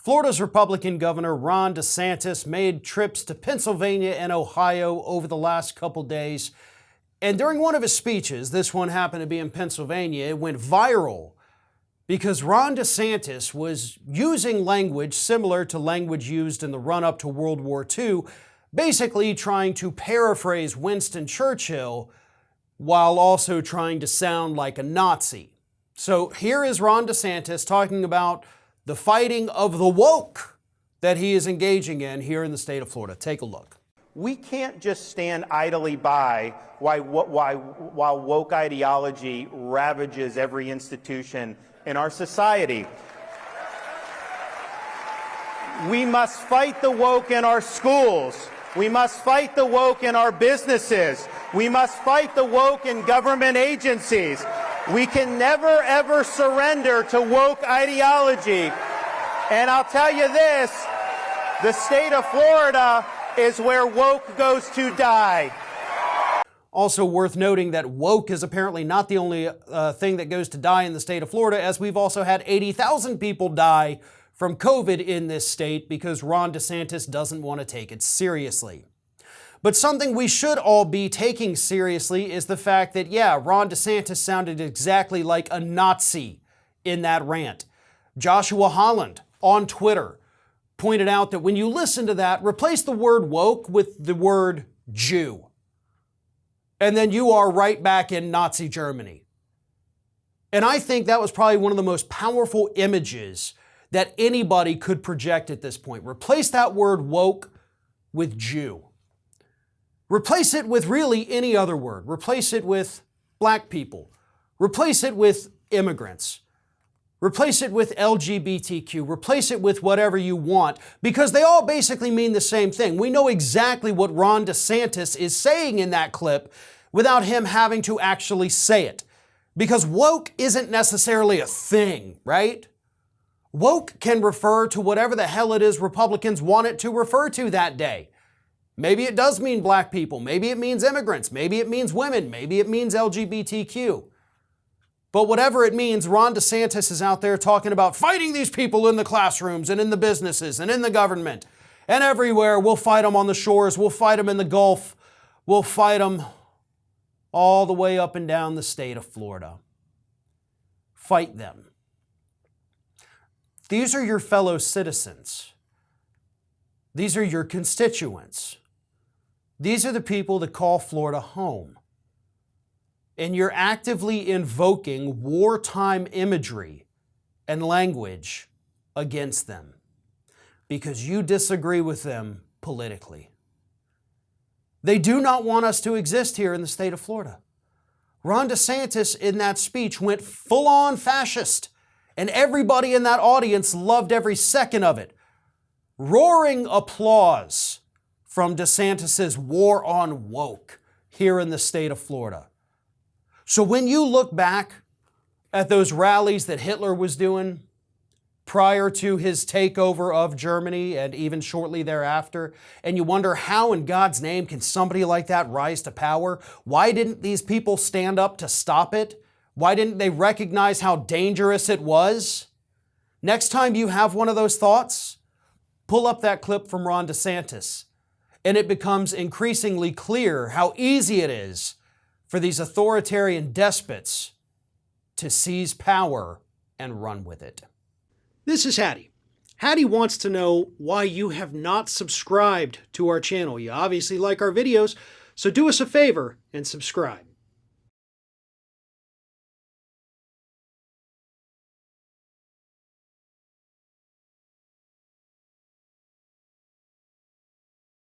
Florida's Republican Governor Ron DeSantis made trips to Pennsylvania and Ohio over the last couple days. And during one of his speeches, this one happened to be in Pennsylvania, it went viral because Ron DeSantis was using language similar to language used in the run-up to World War II, basically trying to paraphrase Winston Churchill while also trying to sound like a Nazi. So here is Ron DeSantis talking about the fighting of the woke that he is engaging in here in the state of Florida. Take a look. We can't just stand idly by while woke ideology ravages every institution in our society. We must fight the woke in our schools. We must fight the woke in our businesses. We must fight the woke in government agencies. We can never, ever surrender to woke ideology. And I'll tell you this, the state of Florida is where woke goes to die. Also worth noting that woke is apparently not the only thing that goes to die in the state of Florida, as we've also had 80,000 people die from COVID in this state because Ron DeSantis doesn't want to take it seriously. But something we should all be taking seriously is the fact that, yeah, Ron DeSantis sounded exactly like a Nazi in that rant. Joshua Holland on Twitter pointed out that when you listen to that, replace the word woke with the word Jew. And then you are right back in Nazi Germany. And I think that was probably one of the most powerful images that anybody could project at this point. Replace that word woke with Jew. Replace it with really any other word. Replace it with black people. Replace it with immigrants. Replace it with LGBTQ. Replace it with whatever you want, because they all basically mean the same thing. We know exactly what Ron DeSantis is saying in that clip without him having to actually say it. Because woke isn't necessarily a thing, right? Woke can refer to whatever the hell it is Republicans want it to refer to that day. Maybe it does mean black people. Maybe it means immigrants. Maybe it means women. Maybe it means LGBTQ. But whatever it means, Ron DeSantis is out there talking about fighting these people in the classrooms and in the businesses and in the government and everywhere. We'll fight them on the shores. We'll fight them in the Gulf. We'll fight them all the way up and down the state of Florida. Fight them. These are your fellow citizens. These are your constituents. These are the people that call Florida home. And you're actively invoking wartime imagery and language against them because you disagree with them politically. They do not want us to exist here in the state of Florida. Ron DeSantis in that speech went full-on fascist, and everybody in that audience loved every second of it. Roaring applause from DeSantis's war on woke here in the state of Florida. So when you look back at those rallies that Hitler was doing prior to his takeover of Germany and even shortly thereafter, and you wonder how in God's name can somebody like that rise to power? Why didn't these people stand up to stop it? Why didn't they recognize how dangerous it was? Next time you have one of those thoughts, pull up that clip from Ron DeSantis, and it becomes increasingly clear how easy it is for these authoritarian despots to seize power and run with it. This is Hattie. Hattie wants to know why you have not subscribed to our channel. You obviously like our videos, so do us a favor and subscribe.